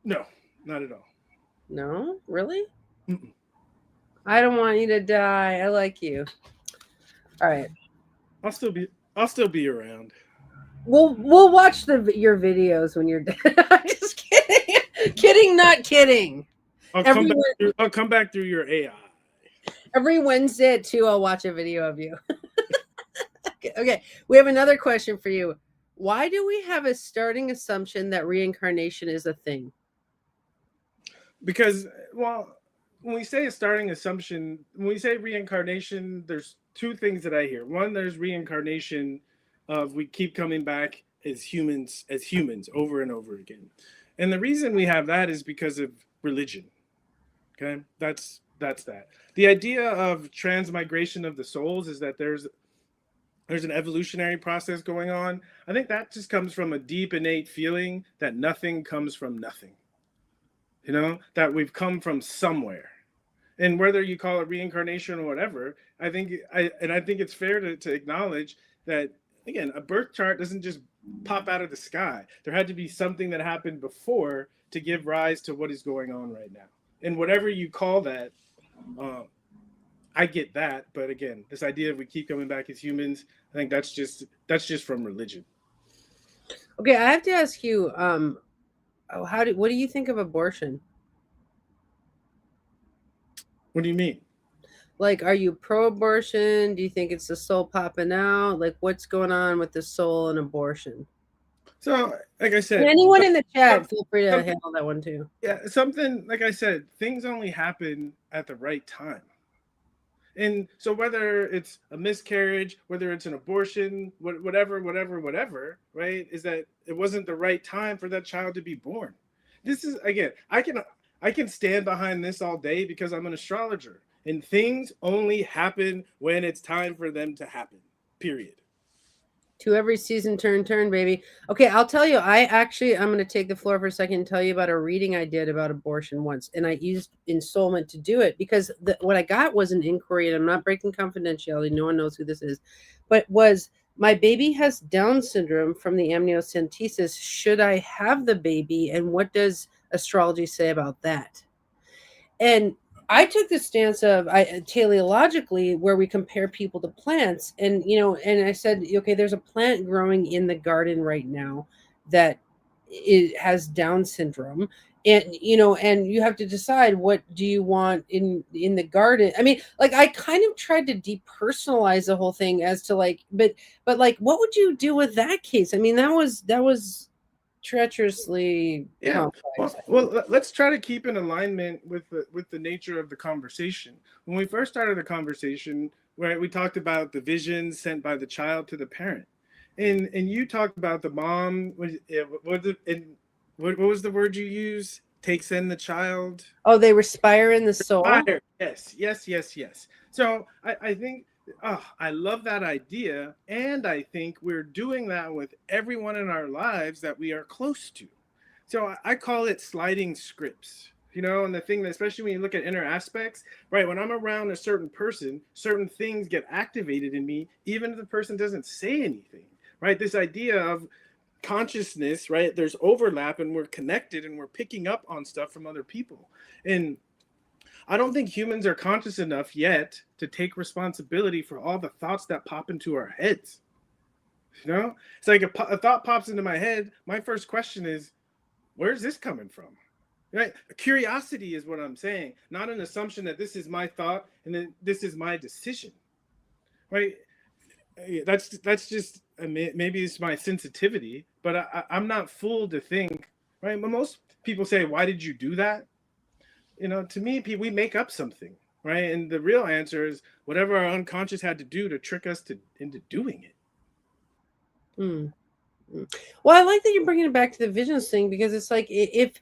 No, not at all. No, really? Mm-mm. I don't want you to die. I like you. All right. I'll still be around. We'll watch your videos when you're dead. I'm just kidding. Kidding, not kidding. I'll come back through your AI. Every Wednesday at 2, I'll watch a video of you. Okay, we have another question for you. Why do we have a starting assumption that reincarnation is a thing? Because, well, when we say a starting assumption, when we say reincarnation, there's two things that I hear. One, there's reincarnation of we keep coming back as humans over and over again. And the reason we have that is because of religion. Okay? That's that. The idea of transmigration of the souls is that there's an evolutionary process going on. I think that just comes from a deep innate feeling that nothing comes from nothing. That we've come from somewhere. And whether you call it reincarnation or whatever, I think it's fair to acknowledge that, again, a birth chart doesn't just pop out of the sky. There had to be something that happened before to give rise to what is going on right now. And whatever you call that, I get that, but again, this idea of we keep coming back as humans, I think that's just from religion. Okay, I have to ask you, what do you think of abortion? What do you mean? Like, are you pro-abortion? Do you think it's the soul popping out? Like, what's going on with the soul and abortion? So, like I said, and anyone in the chat, feel free to handle that one too. Yeah, something like I said, things only happen at the right time. And so whether it's a miscarriage, whether it's an abortion, whatever, right, is that it wasn't the right time for that child to be born. This is, again, I can stand behind this all day because I'm an astrologer, and things only happen when it's time for them to happen, period. To every season, turn, baby. Okay, I'll tell you. I'm going to take the floor for a second and tell you about a reading I did about abortion once, and I used Ensoulment to do it because what I got was an inquiry, and I'm not breaking confidentiality. No one knows who this is, but was my baby has Down syndrome from the amniocentesis. Should I have the baby, and what does astrology say about that? And I took the stance of teleologically, where we compare people to plants, and and I said, okay, there's a plant growing in the garden right now that it has Down syndrome, and and you have to decide what do you want in the garden. I mean, like, I kind of tried to depersonalize the whole thing as to like, but like, what would you do with that case? I mean, that was treacherously Yeah. complex, I think. Let's try to keep in alignment with the nature of the conversation. When we first started the conversation, right, we talked about the visions sent by the child to the parent, and you talked about the mom. What was the word you used? Takes in the child. Oh, they respire in the soul. Fire. Yes, yes, yes, yes. So I think, oh, I love that idea. And I think we're doing that with everyone in our lives that we are close to. So I call it sliding scripts. And the thing that, especially when you look at inner aspects, right? When I'm around a certain person, certain things get activated in me, even if the person doesn't say anything, right? This idea of consciousness, right? There's overlap and we're connected and we're picking up on stuff from other people. And I don't think humans are conscious enough yet to take responsibility for all the thoughts that pop into our heads. It's like a thought pops into my head. My first question is, where's this coming from? Right? Curiosity is what I'm saying, not an assumption that this is my thought and then this is my decision. Right? That's just, maybe it's my sensitivity, but I'm not fooled to think. Right? But most people say, "Why did you do that?" To me, we make up something, right? And the real answer is whatever our unconscious had to do to trick us into doing it. Hmm. Well, I like that you're bringing it back to the visions thing, because it's like, if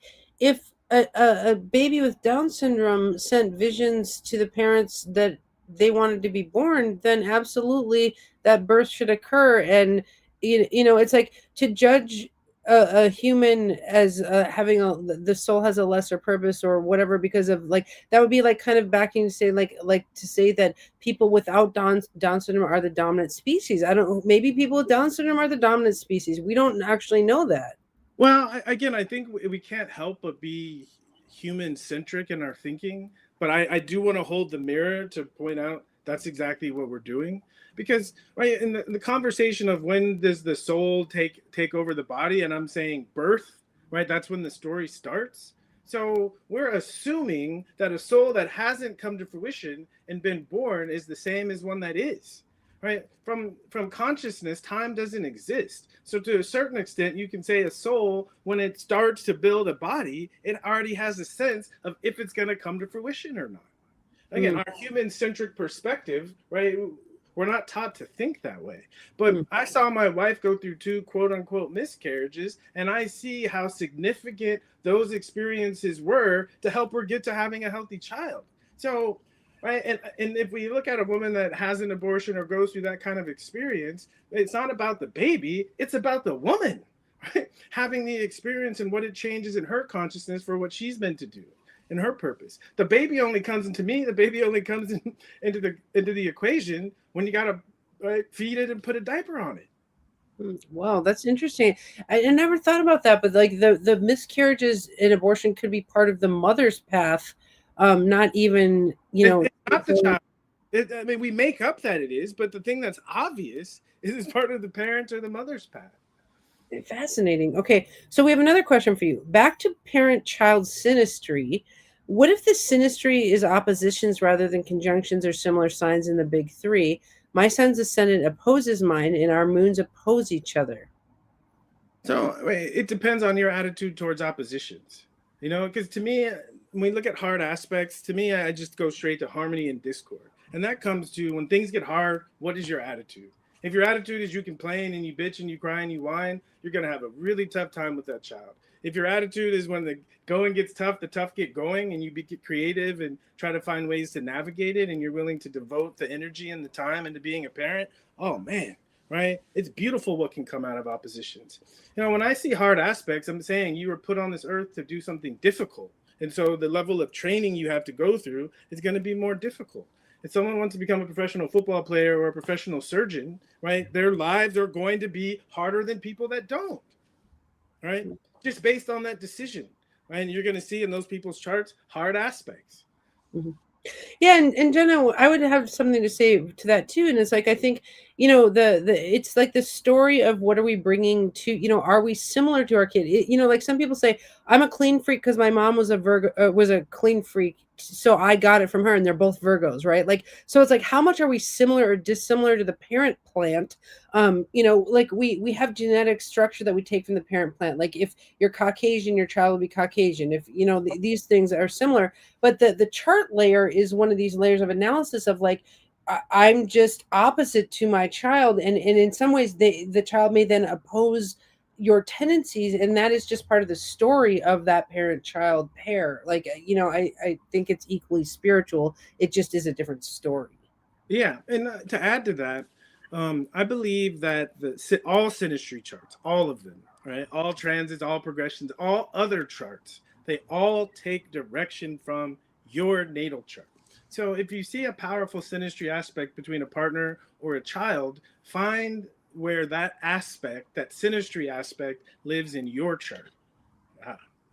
a baby with Down syndrome sent visions to the parents that they wanted to be born, then absolutely that birth should occur. And it's like to judge a human as having the soul has a lesser purpose or whatever, because of like, that would be like kind of backing to say, like to say that people without Down syndrome are the dominant species. I don't. Maybe people with Down syndrome are the dominant species. We don't actually know that. Well, again, I think we can't help but be human centric in our thinking. But I do want to hold the mirror to point out that's exactly what we're doing. Because, right, in the conversation of when does the soul take over the body, and I'm saying birth, right? That's when the story starts. So we're assuming that a soul that hasn't come to fruition and been born is the same as one that is, right? From consciousness, time doesn't exist. So to a certain extent, you can say a soul, when it starts to build a body, it already has a sense of if it's going to come to fruition or not. Again, Mm, our human centric perspective, right? We're not taught to think that way. But mm, I saw my wife go through 2 quote unquote miscarriages, and I see how significant those experiences were to help her get to having a healthy child. So, right, and if we look at a woman that has an abortion or goes through that kind of experience, it's not about the baby, it's about the woman, right? Having the experience and what it changes in her consciousness for what she's meant to do and her purpose. The baby only comes into me. The baby only comes into the equation when you gotta, right, feed it and put a diaper on it. mm. Wow, that's interesting. I never thought about that, but like the miscarriages and abortion could be part of the mother's path, not even It's not the child. I mean, we make up that it is, but the thing that's obvious is it's part of the parent or the mother's path. Fascinating. Okay, so we have another question for you. Back to parent-child synastry. What if the synastry is oppositions rather than conjunctions or similar signs in the big three? My son's ascendant opposes mine, and our moons oppose each other. So it depends on your attitude towards oppositions, because to me, when we look at hard aspects, to me, I just go straight to harmony and discord. And that comes to when things get hard, what is your attitude? If your attitude is you complain and you bitch and you cry and you whine, you're going to have a really tough time with that child. If your attitude is when the going gets tough, the tough get going, and you get creative and try to find ways to navigate it, and you're willing to devote the energy and the time into being a parent, oh man, right? It's beautiful what can come out of oppositions. When I see hard aspects, I'm saying you were put on this earth to do something difficult. And so the level of training you have to go through is going to be more difficult. If someone wants to become a professional football player or a professional surgeon, right, their lives are going to be harder than people that don't, right? Just based on that decision, right? And you're going to see in those people's charts hard aspects. Mm-hmm. Yeah, and Jenna, I would have something to say to that too. And it's like I think the it's like the story of what are we bringing to are we similar to our kid? Like some people say I'm a clean freak because my mom was a Virgo, was a clean freak, so I got it from her, and they're both Virgos, right? Like so it's like how much are we similar or dissimilar to the parent plant? Like we have genetic structure that we take from the parent plant. Like if you're Caucasian, your child will be Caucasian. If these things are similar, but the chart layer is one of these layers of analysis of like I'm just opposite to my child, and in some ways the child may then oppose your tendencies, and that is just part of the story of that parent child pair. Like I think it's equally spiritual, it just is a different story. Yeah, and to add to that, I believe that all synastry charts, all of them, right, all transits, all progressions, all other charts, they all take direction from your natal chart. So if you see a powerful synastry aspect between a partner or a child, find where that aspect, that synastry aspect, lives in your chart.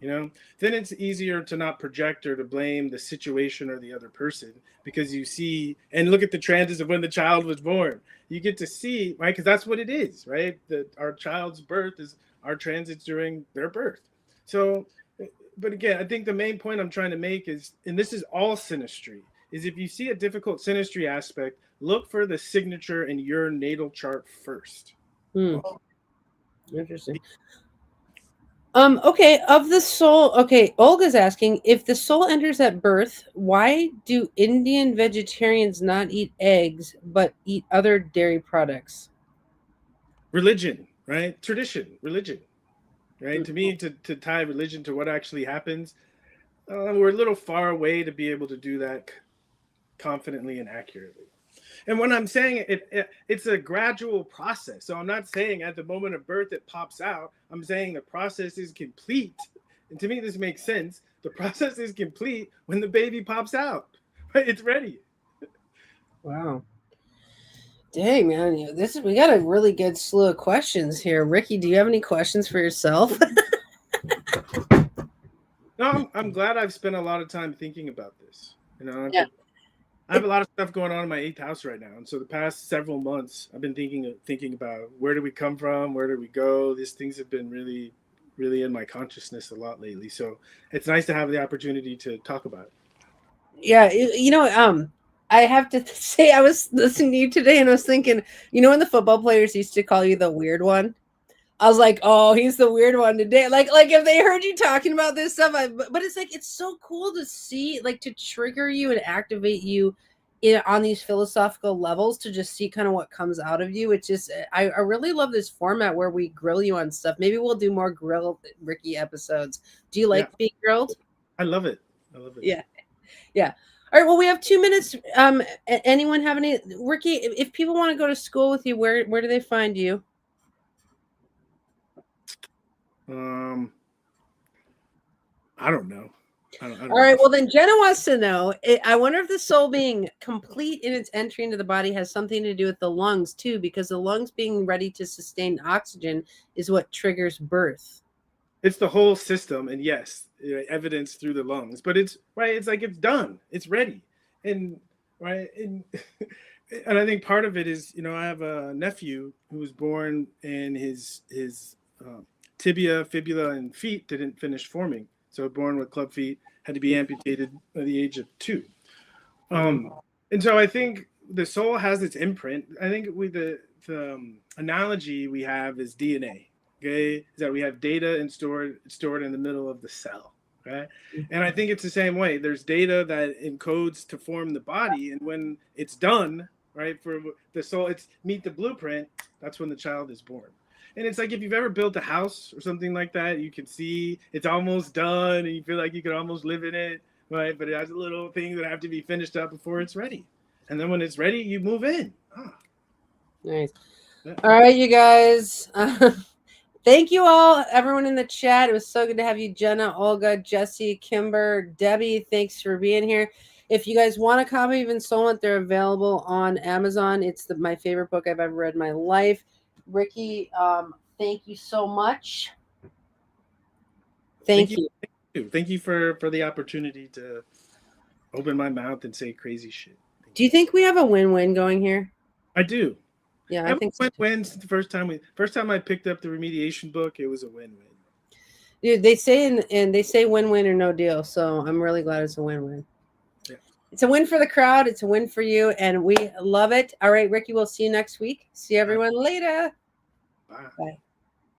Then it's easier to not project or to blame the situation or the other person, because you see and look at the transits of when the child was born. You get to see, right? Because that's what it is, right? That our child's birth is our transits during their birth. So, but again, I think the main point I'm trying to make is, and this is all synastry, is if you see a difficult synastry aspect, look for the signature in your natal chart first. Interesting. Okay, of the soul. Okay, Olga's asking if the soul enters at birth, why do Indian vegetarians not eat eggs but eat other dairy products? Religion, right? Tradition, religion, right? To me, to tie religion to what actually happens, we're a little far away to be able to do that confidently and accurately. And when I'm saying it's a gradual process. So I'm not saying at the moment of birth it pops out. I'm saying the process is complete. And to me, this makes sense. The process is complete when the baby pops out. Right? It's ready. Wow. Dang, man, we got a really good slew of questions here. Ricky, do you have any questions for yourself? No, I'm glad I've spent a lot of time thinking about this. Yeah. I have a lot of stuff going on in my 8th house right now, and so the past several months, I've been thinking about where do we come from, where do we go. These things have been really, really in my consciousness a lot lately. So it's nice to have the opportunity to talk about it. Yeah, I have to say, I was listening to you today, and I was thinking, when the football players used to call you the weird one. I was like, oh, he's the weird one today. Like if they heard you talking about this stuff, but it's like it's so cool to see, like, to trigger you and activate you on these philosophical levels, to just see kind of what comes out of you. It's just I really love this format where we grill you on stuff. Maybe we'll do more grill Ricky episodes. Do you like being grilled? I love it. Yeah. All right. Well, we have 2 minutes. Anyone have any, Ricky? If people want to go to school with you, where do they find you? I don't know. I don't All right. Well, then Jenna wants to know. I wonder if the soul being complete in its entry into the body has something to do with the lungs too, because the lungs being ready to sustain oxygen is what triggers birth. It's the whole system, and yes, evidence through the lungs. But it's right. It's like it's done. It's ready, and right, and and I think part of it is, I have a nephew who was born and his tibia, fibula, and feet didn't finish forming. So born with club feet, had to be amputated at the age of 2. And so I think the soul has its imprint. I think the analogy we have is DNA. Okay, is that we have data and stored in the middle of the cell. Okay, and I think it's the same way. There's data that encodes to form the body, and when it's done, right, for the soul, it's meet the blueprint. That's when the child is born. And it's like if you've ever built a house or something like that, you can see it's almost done and you feel like you could almost live in it, right? But it has little things that have to be finished up before it's ready. And then when it's ready, you move in. Nice. All right, you guys. Thank you all, everyone in the chat. It was so good to have you, Jenna, Olga, Jesse, Kimber, Debbie. Thanks for being here. If you guys want a copy of Ensoulment, they're available on Amazon. It's my favorite book I've ever read in my life. Ricky, thank you so much. Thank you. Thank you for the opportunity to open my mouth and say crazy shit. Do you think we have a win-win going here? I do. Yeah, I think so. Win-win since the first time I picked up the remediation book, it was a win-win. Dude, they say and they say win-win or no deal. So I'm really glad it's a win-win. Yeah. It's a win for the crowd. It's a win for you, and we love it. All right, Ricky, we'll see you next week. See everyone later. Bye. Bye.